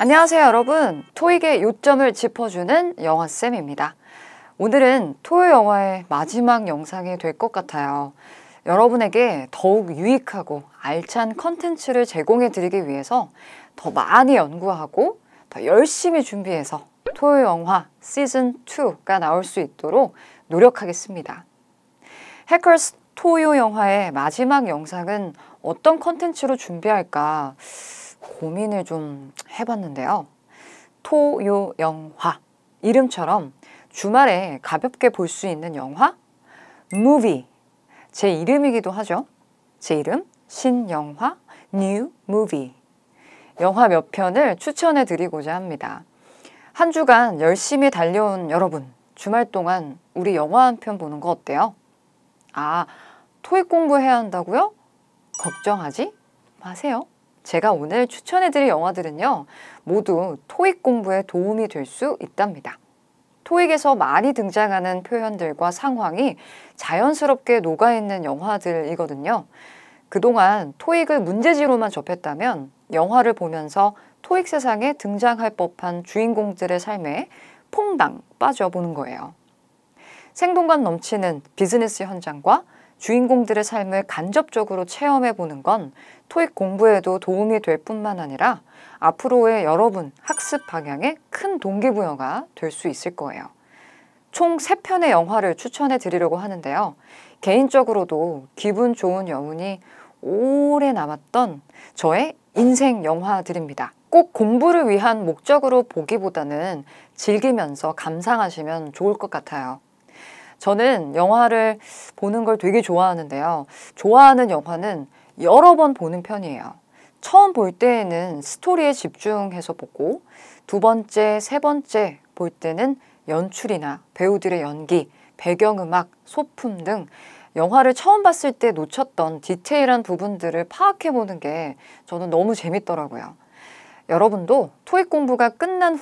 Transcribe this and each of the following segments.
안녕하세요, 여러분. 토익의 요점을 짚어주는 영화쌤입니다. 오늘은 토요 영화의 마지막 영상이 될 것 같아요. 여러분에게 더욱 유익하고 알찬 컨텐츠를 제공해 드리기 위해서 더 많이 연구하고 더 열심히 준비해서 토요 영화 시즌2가 나올 수 있도록 노력하겠습니다. 해커스 토요 영화의 마지막 영상은 어떤 컨텐츠로 준비할까 고민을 좀 해봤는데요. 토요 영화, 이름처럼 주말에 가볍게 볼 수 있는 영화? movie, 제 이름이기도 하죠. 제 이름, 신영화, new movie. 영화 몇 편을 추천해 드리고자 합니다. 한 주간 열심히 달려온 여러분, 주말 동안 우리 영화 한 편 보는 거 어때요? 아, 토익 공부해야 한다고요? 걱정하지 마세요. 제가 오늘 추천해드릴 영화들은요, 모두 토익 공부에 도움이 될 수 있답니다. 토익에서 많이 등장하는 표현들과 상황이 자연스럽게 녹아있는 영화들이거든요. 그동안 토익을 문제지로만 접했다면 영화를 보면서 토익 세상에 등장할 법한 주인공들의 삶에 퐁당 빠져보는 거예요. 생동감 넘치는 비즈니스 현장과 주인공들의 삶을 간접적으로 체험해보는 건 토익 공부에도 도움이 될 뿐만 아니라 앞으로의 여러분 학습 방향에 큰 동기부여가 될 수 있을 거예요. 총 3편의 영화를 추천해 드리려고 하는데요. 개인적으로도 기분 좋은 여운이 오래 남았던 저의 인생 영화들입니다. 꼭 공부를 위한 목적으로 보기보다는 즐기면서 감상하시면 좋을 것 같아요. 저는 영화를 보는 걸 되게 좋아하는데요. 좋아하는 영화는 여러 번 보는 편이에요. 처음 볼 때에는 스토리에 집중해서 보고 두 번째, 세 번째 볼 때는 연출이나 배우들의 연기, 배경음악, 소품 등 영화를 처음 봤을 때 놓쳤던 디테일한 부분들을 파악해보는 게 저는 너무 재밌더라고요. 여러분도 토익 공부가 끝난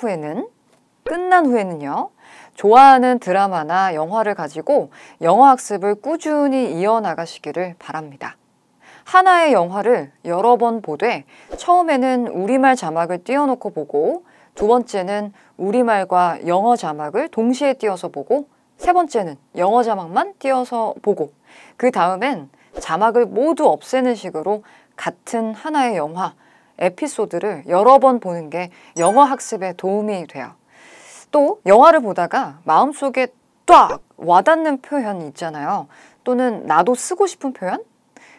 후에는요. 좋아하는 드라마나 영화를 가지고 영어 학습을 꾸준히 이어나가시기를 바랍니다. 하나의 영화를 여러 번 보되 처음에는 우리말 자막을 띄워놓고 보고 두 번째는 우리말과 영어 자막을 동시에 띄워서 보고 세 번째는 영어 자막만 띄워서 보고 그 다음엔 자막을 모두 없애는 식으로 같은 하나의 영화, 에피소드를 여러 번 보는 게 영어 학습에 도움이 돼요. 또 영화를 보다가 마음속에 딱 와닿는 표현이 있잖아요. 또는 나도 쓰고 싶은 표현?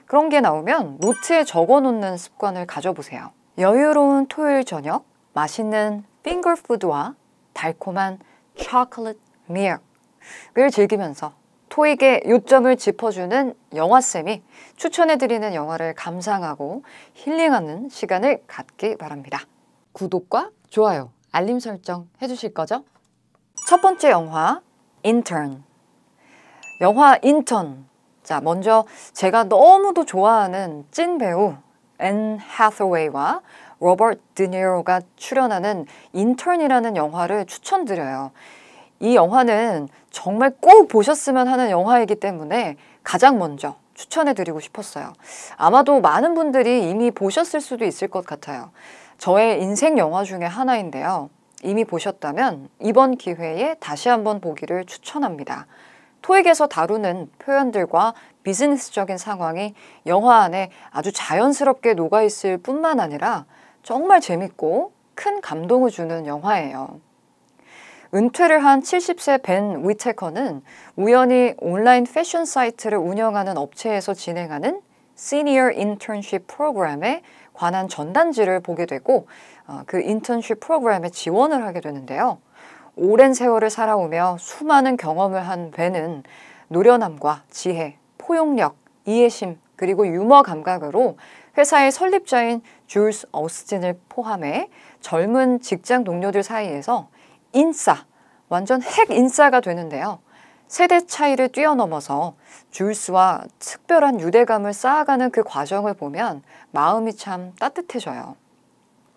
그런 게 나오면 노트에 적어놓는 습관을 가져보세요. 여유로운 토요일 저녁, 맛있는 핑거푸드와 달콤한 초콜릿 밀크를 즐기면서 토익의 요점을 짚어주는 영화쌤이 추천해드리는 영화를 감상하고 힐링하는 시간을 갖기 바랍니다. 구독과 좋아요, 알림 설정 해주실 거죠? 첫 번째 영화, 인턴. 영화 인턴. 자, 먼저 제가 너무도 좋아하는 찐 배우 앤 해서웨이와 로버트 드니로가 출연하는 인턴이라는 영화를 추천드려요. 이 영화는 정말 꼭 보셨으면 하는 영화이기 때문에 가장 먼저 추천해드리고 싶었어요. 아마도 많은 분들이 이미 보셨을 수도 있을 것 같아요. 저의 인생 영화 중에 하나인데요. 이미 보셨다면 이번 기회에 다시 한번 보기를 추천합니다. 토익에서 다루는 표현들과 비즈니스적인 상황이 영화 안에 아주 자연스럽게 녹아있을 뿐만 아니라 정말 재밌고 큰 감동을 주는 영화예요. 은퇴를 한 70세 벤 위테커는 우연히 온라인 패션 사이트를 운영하는 업체에서 진행하는 시니어 인턴십 프로그램에 관한 전단지를 보게 되고 그 인턴십 프로그램에 지원을 하게 되는데요. 오랜 세월을 살아오며 수많은 경험을 한 벤은 노련함과 지혜, 포용력, 이해심, 그리고 유머 감각으로 회사의 설립자인 줄스 어스틴을 포함해 젊은 직장 동료들 사이에서 인싸, 완전 핵 인싸가 되는데요. 세대 차이를 뛰어넘어서 줄스와 특별한 유대감을 쌓아가는 그 과정을 보면 마음이 참 따뜻해져요.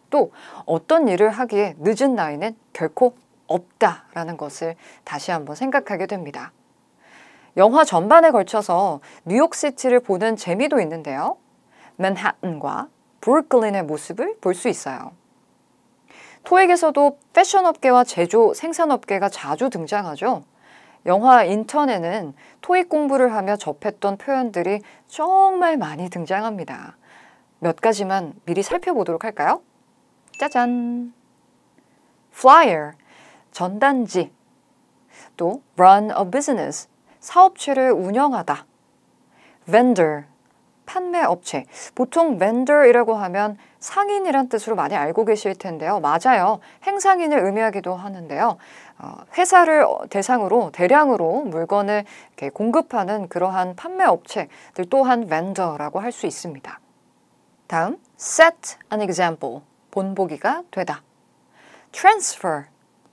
또 어떤 일을 하기에 늦은 나이는 결코 없다라는 것을 다시 한번 생각하게 됩니다. 영화 전반에 걸쳐서 뉴욕시티를 보는 재미도 있는데요. 맨하튼과 브루클린의 모습을 볼 수 있어요. 토익에서도 패션업계와 제조, 생산업계가 자주 등장하죠. 영화 인턴에는 토익 공부를 하며 접했던 표현들이 정말 많이 등장합니다. 몇 가지만 미리 살펴보도록 할까요? 짜잔! flyer, 전단지. 또 run a business, 사업체를 운영하다. vendor, 판매업체. 보통 vendor이라고 하면 상인이란 뜻으로 많이 알고 계실 텐데요. 맞아요. 행상인을 의미하기도 하는데요. 회사를 대상으로 대량으로 물건을 이렇게 공급하는 그러한 판매업체들 또한 vendor라고 할 수 있습니다. 다음, set an example, 본보기가 되다. transfer,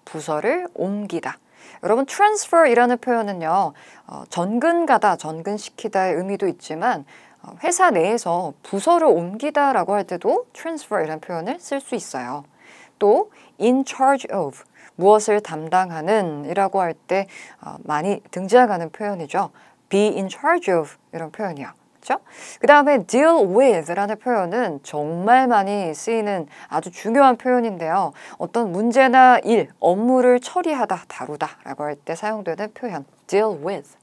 부서를 옮기다. 여러분, transfer이라는 표현은요, 전근가다, 전근시키다의 의미도 있지만 회사 내에서 부서를 옮기다라고 할 때도 transfer이라는 표현을 쓸 수 있어요. 또 in charge of, 무엇을 담당하는 이라고 할 때 많이 등장하는 표현이죠. be in charge of 이런 표현이요. 그렇죠? 그 다음에 deal with 라는 표현은 정말 많이 쓰이는 아주 중요한 표현인데요. 어떤 문제나 일, 업무를 처리하다, 다루다 라고 할 때 사용되는 표현 deal with.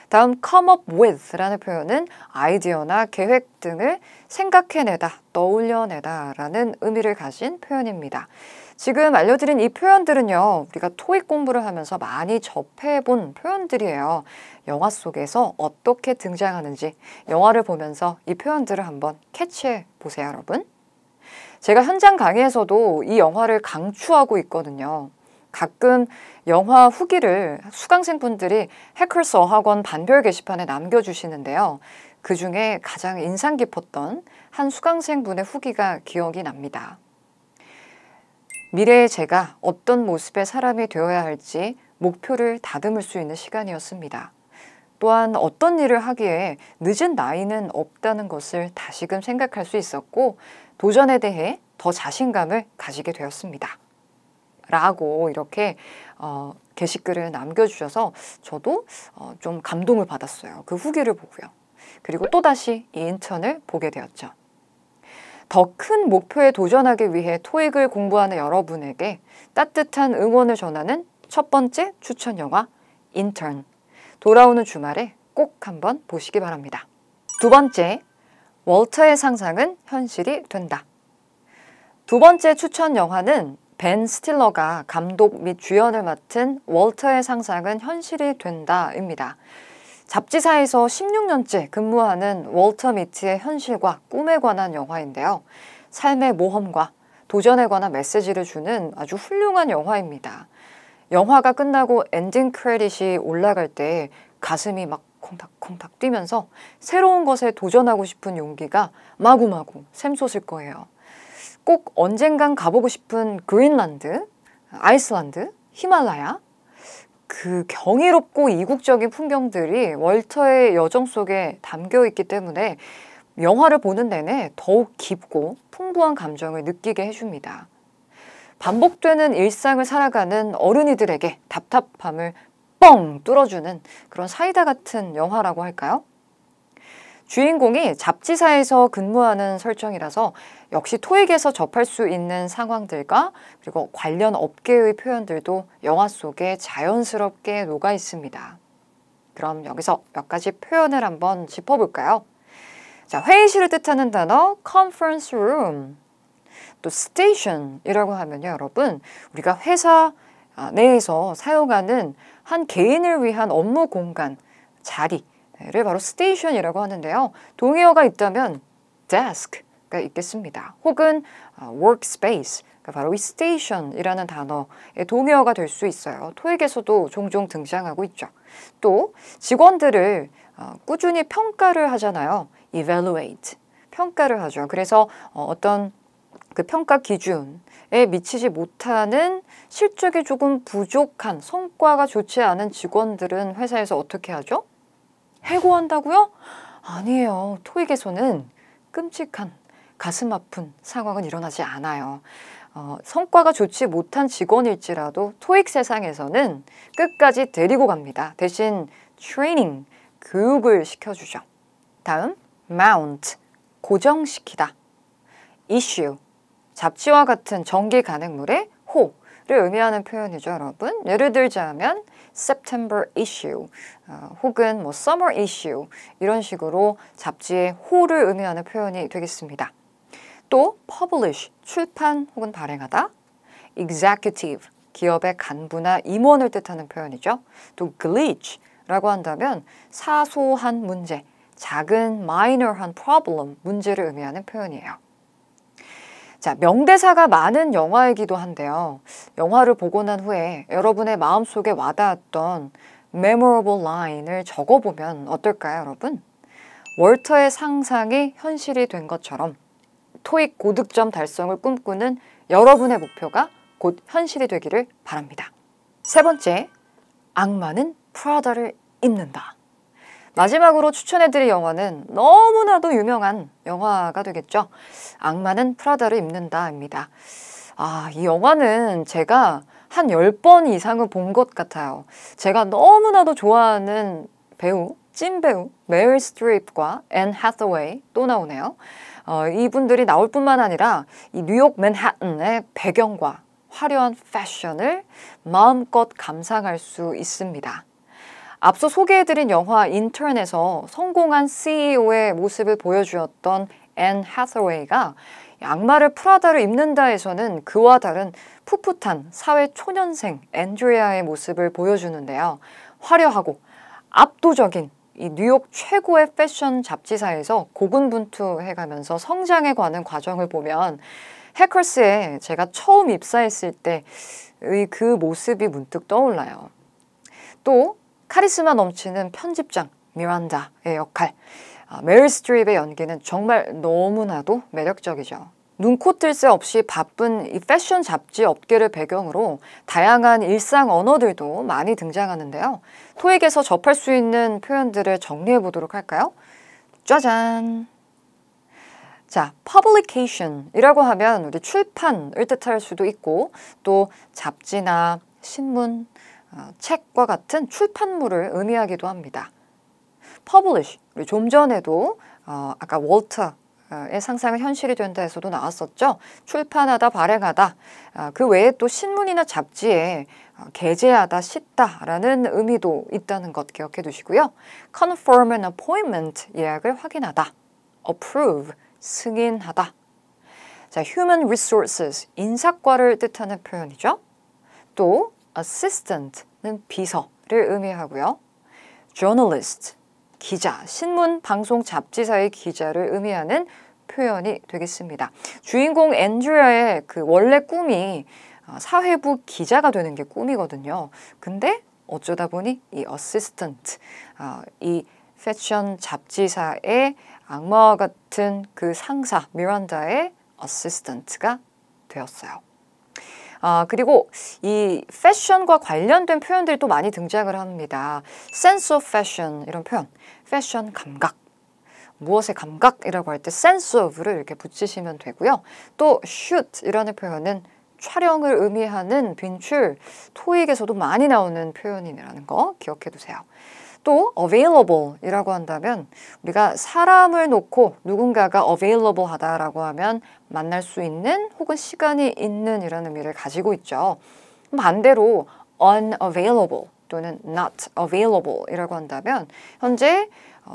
다음 come up with 라는 표현은 아이디어나 계획 등을 생각해내다, 떠올려내다 라는 의미를 가진 표현입니다. 지금 알려드린 이 표현들은요, 우리가 토익 공부를 하면서 많이 접해본 표현들이에요. 영화 속에서 어떻게 등장하는지 영화를 보면서 이 표현들을 한번 캐치해 보세요, 여러분. 제가 현장 강의에서도 이 영화를 강추하고 있거든요. 가끔 영화 후기를 수강생분들이 해커스 어학원 반별 게시판에 남겨주시는데요. 그 중에 가장 인상 깊었던 한 수강생분의 후기가 기억이 납니다. 미래의 제가 어떤 모습의 사람이 되어야 할지 목표를 다듬을 수 있는 시간이었습니다. 또한 어떤 일을 하기에 늦은 나이는 없다는 것을 다시금 생각할 수 있었고 도전에 대해 더 자신감을 가지게 되었습니다. 라고 이렇게 게시글을 남겨주셔서 저도 좀 감동을 받았어요. 그 후기를 보고요. 그리고 또다시 이 인턴을 보게 되었죠. 더 큰 목표에 도전하기 위해 토익을 공부하는 여러분에게 따뜻한 응원을 전하는 첫 번째 추천 영화 인턴. 돌아오는 주말에 꼭 한번 보시기 바랍니다. 두 번째, 월터의 상상은 현실이 된다. 두 번째 추천 영화는 벤 스틸러가 감독 및 주연을 맡은 월터의 상상은 현실이 된다입니다. 잡지사에서 16년째 근무하는 월터 미티의 현실과 꿈에 관한 영화인데요. 삶의 모험과 도전에 관한 메시지를 주는 아주 훌륭한 영화입니다. 영화가 끝나고 엔딩 크레딧이 올라갈 때 가슴이 막 콩닥콩닥 뛰면서 새로운 것에 도전하고 싶은 용기가 마구마구 샘솟을 거예요. 꼭 언젠간 가보고 싶은 그린란드, 아이슬란드, 히말라야, 그 경이롭고 이국적인 풍경들이 월터의 여정 속에 담겨 있기 때문에 영화를 보는 내내 더욱 깊고 풍부한 감정을 느끼게 해줍니다. 반복되는 일상을 살아가는 어른이들에게 답답함을 뻥 뚫어주는 그런 사이다 같은 영화라고 할까요? 주인공이 잡지사에서 근무하는 설정이라서 역시 토익에서 접할 수 있는 상황들과 그리고 관련 업계의 표현들도 영화 속에 자연스럽게 녹아 있습니다. 그럼 여기서 몇 가지 표현을 한번 짚어볼까요? 자, 회의실을 뜻하는 단어 conference room, 또 station이라고 하면요, 여러분, 우리가 회사 내에서 사용하는 한 개인을 위한 업무 공간, 자리를 바로 station이라고 하는데요. 동의어가 있다면 desk가 있겠습니다. 혹은 workspace, 바로 이 station이라는 단어의 동의어가 될 수 있어요. 토익에서도 종종 등장하고 있죠. 또 직원들을 꾸준히 평가를 하잖아요. evaluate, 평가를 하죠. 그래서 어떤 그 평가 기준에 미치지 못하는 실적이 조금 부족한 성과가 좋지 않은 직원들은 회사에서 어떻게 하죠? 해고한다고요? 아니에요. 토익에서는 끔찍한 가슴 아픈 상황은 일어나지 않아요. 성과가 좋지 못한 직원일지라도 토익 세상에서는 끝까지 데리고 갑니다. 대신 트레이닝, 교육을 시켜주죠. 다음, mount, 고정시키다. issue, 잡지와 같은 정기 간행물의 호를 의미하는 표현이죠, 여러분. 예를 들자면 September issue 혹은 뭐 Summer issue 이런 식으로 잡지의 호를 의미하는 표현이 되겠습니다. 또 publish, 출판 혹은 발행하다. executive, 기업의 간부나 임원을 뜻하는 표현이죠. 또 glitch라고 한다면 사소한 문제, 작은 minor한 problem, 문제를 의미하는 표현이에요. 자, 명대사가 많은 영화이기도 한데요. 영화를 보고 난 후에 여러분의 마음속에 와닿았던 memorable line을 적어보면 어떨까요, 여러분? 월터의 상상이 현실이 된 것처럼 토익 고득점 달성을 꿈꾸는 여러분의 목표가 곧 현실이 되기를 바랍니다. 세 번째, 악마는 프라다를 입는다. 마지막으로 추천해드릴 영화는 너무나도 유명한 영화가 되겠죠. 악마는 프라다를 입는다입니다. 이 영화는 제가 한 10번 이상은 본 것 같아요. 제가 너무나도 좋아하는 배우, 찐 배우 메릴 스트립과 앤 해서웨이 또 나오네요. 이분들이 나올 뿐만 아니라 이 뉴욕 맨하튼의 배경과 화려한 패션을 마음껏 감상할 수 있습니다. 앞서 소개해드린 영화 인턴에서 성공한 CEO의 모습을 보여주었던 앤 해서웨이가 악마를 프라다를 입는다에서는 그와 다른 풋풋한 사회 초년생 앤드레아의 모습을 보여주는데요. 화려하고 압도적인 이 뉴욕 최고의 패션 잡지사에서 고군분투해가면서 성장해 가는 과정을 보면 해커스에 제가 처음 입사했을 때의 그 모습이 문득 떠올라요. 또 카리스마 넘치는 편집장 미란다의 역할, 메릴 스트립의 연기는 정말 너무나도 매력적이죠. 눈코 뜰 새 없이 바쁜 이 패션 잡지 업계를 배경으로 다양한 일상 언어들도 많이 등장하는데요. 토익에서 접할 수 있는 표현들을 정리해 보도록 할까요? 짜잔! 자, publication이라고 하면 우리 출판을 뜻할 수도 있고 또 잡지나 신문, 책과 같은 출판물을 의미하기도 합니다. publish, 우리 좀 전에도 아까 월터의 상상은 현실이 된다 에서도 나왔었죠. 출판하다, 발행하다. 그 외에 또 신문이나 잡지에 게재하다, 싣다라는 의미도 있다는 것 기억해 두시고요. confirm an appointment, 예약을 확인하다. approve, 승인하다. 자, human resources, 인사과를 뜻하는 표현이죠. 또 assistant는 비서를 의미하고요. journalist, 기자, 신문, 방송, 잡지사의 기자를 의미하는 표현이 되겠습니다. 주인공 앤드레아의 그 원래 꿈이 사회부 기자가 되는 게 꿈이거든요. 근데 어쩌다 보니 이 assistant, 이 패션 잡지사의 악마와 같은 그 상사 미란다의 assistant가 되었어요. 그리고 이 패션과 관련된 표현들이 또 많이 등장을 합니다. sense of fashion 이런 표현, 패션 감각, 무엇의 감각이라고 할 때 sense of를 이렇게 붙이시면 되고요. 또 shoot이라는 표현은 촬영을 의미하는 빈출, 토익에서도 많이 나오는 표현이라는 거 기억해 두세요. 또 available이라고 한다면 우리가 사람을 놓고 누군가가 available 하다라고 하면 만날 수 있는 혹은 시간이 있는 이라는 의미를 가지고 있죠. 반대로 unavailable 또는 not available 이라고 한다면 현재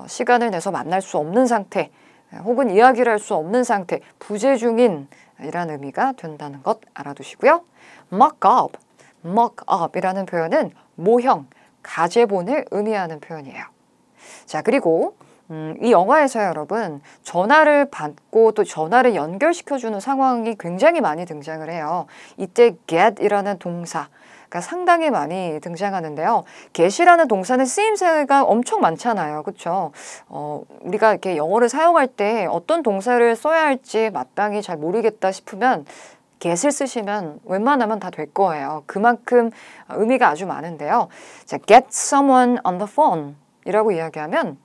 시간을 내서 만날 수 없는 상태 혹은 이야기를 할 수 없는 상태, 부재 중인 이라는 의미가 된다는 것 알아두시고요. mock up 이라는 표현은 모형, 가제본을 의미하는 표현이에요. 자, 그리고 이 영화에서 여러분 전화를 받고 또 전화를 연결시켜주는 상황이 굉장히 많이 등장을 해요. 이때 get이라는 동사가 상당히 많이 등장하는데요. get이라는 동사는 쓰임새가 엄청 많잖아요. 그렇죠? 우리가 이렇게 영어를 사용할 때 어떤 동사를 써야 할지 마땅히 잘 모르겠다 싶으면 get을 쓰시면 웬만하면 다 될 거예요. 그만큼 의미가 아주 많은데요. 자, get someone on the phone 이라고 이야기하면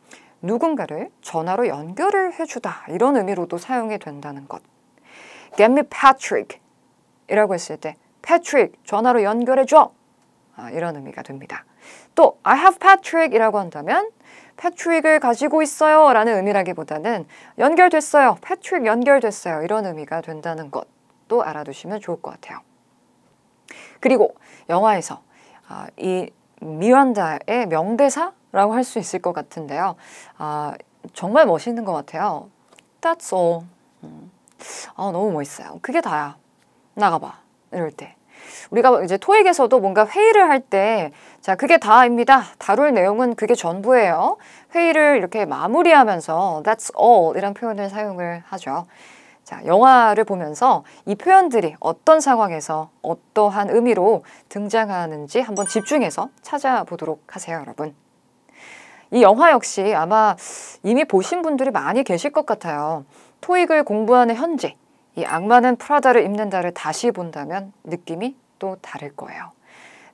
누군가를 전화로 연결을 해주다 이런 의미로도 사용이 된다는 것. Get me Patrick 이라고 했을 때 Patrick 전화로 연결해줘 이런 의미가 됩니다. 또 I have Patrick 이라고 한다면 패트릭을 가지고 있어요 라는 의미라기보다는 연결됐어요. 패트릭 연결됐어요. 이런 의미가 된다는 것. 것도 알아두시면 좋을 것 같아요. 그리고 영화에서 이 미란다의 명대사라고 할 수 있을 것 같은데요. 정말 멋있는 것 같아요. That's all. 너무 멋있어요. 그게 다야. 나가봐. 이럴 때. 우리가 이제 토익에서도 뭔가 회의를 할 때, 자, 그게 다입니다. 다룰 내용은 그게 전부예요. 회의를 이렇게 마무리하면서 That's all 이란 표현을 사용을 하죠. 자, 영화를 보면서 이 표현들이 어떤 상황에서 어떠한 의미로 등장하는지 한번 집중해서 찾아보도록 하세요, 여러분. 이 영화 역시 아마 이미 보신 분들이 많이 계실 것 같아요. 토익을 공부하는 현재, 이 악마는 프라다를 입는다를 다시 본다면 느낌이 또 다를 거예요.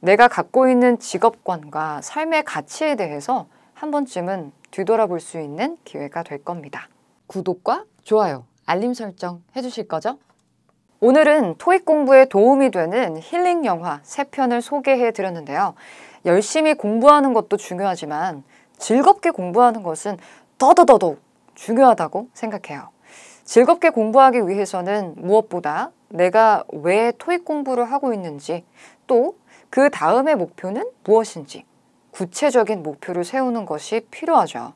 내가 갖고 있는 직업관과 삶의 가치에 대해서 한 번쯤은 뒤돌아볼 수 있는 기회가 될 겁니다. 구독과 좋아요, 알림 설정 해주실 거죠? 오늘은 토익 공부에 도움이 되는 힐링 영화 3편을 소개해 드렸는데요. 열심히 공부하는 것도 중요하지만 즐겁게 공부하는 것은 더더더욱 중요하다고 생각해요. 즐겁게 공부하기 위해서는 무엇보다 내가 왜 토익 공부를 하고 있는지, 또 그 다음의 목표는 무엇인지 구체적인 목표를 세우는 것이 필요하죠.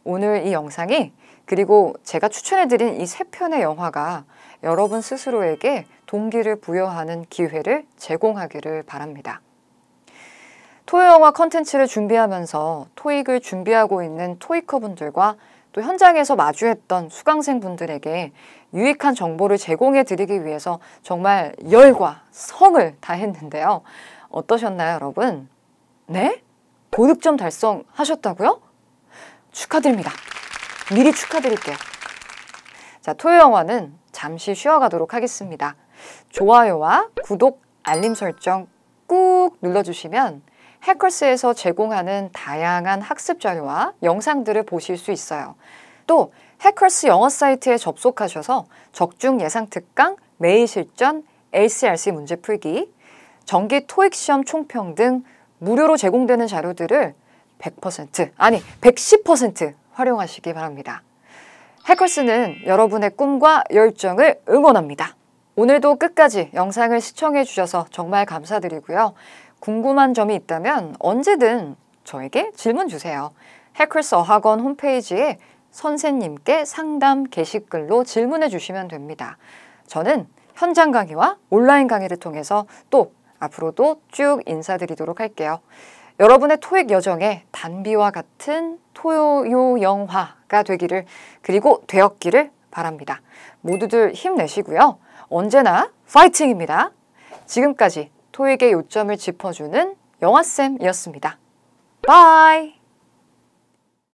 오늘 이 영상이, 그리고 제가 추천해드린 이 3편의 영화가 여러분 스스로에게 동기를 부여하는 기회를 제공하기를 바랍니다. 토요 영화 컨텐츠를 준비하면서 토익을 준비하고 있는 토익커분들과 또 현장에서 마주했던 수강생분들에게 유익한 정보를 제공해 드리기 위해서 정말 열과 성을 다했는데요. 어떠셨나요, 여러분? 네? 고득점 달성하셨다고요? 축하드립니다. 미리 축하드릴게요. 자, 토요 영화는 잠시 쉬어가도록 하겠습니다. 좋아요와 구독, 알림 설정 꾹 눌러주시면 해커스에서 제공하는 다양한 학습 자료와 영상들을 보실 수 있어요. 또 해커스 영어 사이트에 접속하셔서 적중 예상 특강, 매일 실전, LCRC 문제 풀기, 정기 토익 시험 총평 등 무료로 제공되는 자료들을 100%, 아니 110% 활용하시기 바랍니다. 해커스는 여러분의 꿈과 열정을 응원합니다. 오늘도 끝까지 영상을 시청해 주셔서 정말 감사드리고요. 궁금한 점이 있다면 언제든 저에게 질문 주세요. 해커스 어학원 홈페이지에 선생님께 상담 게시글로 질문해 주시면 됩니다. 저는 현장 강의와 온라인 강의를 통해서 또 앞으로도 쭉 인사드리도록 할게요. 여러분의 토익 여정에 단비와 같은 토요 영화가 되기를, 그리고 되었기를 바랍니다. 모두들 힘내시고요. 언제나 파이팅입니다. 지금까지 토익의 요점을 짚어주는 영화쌤이었습니다. 바이!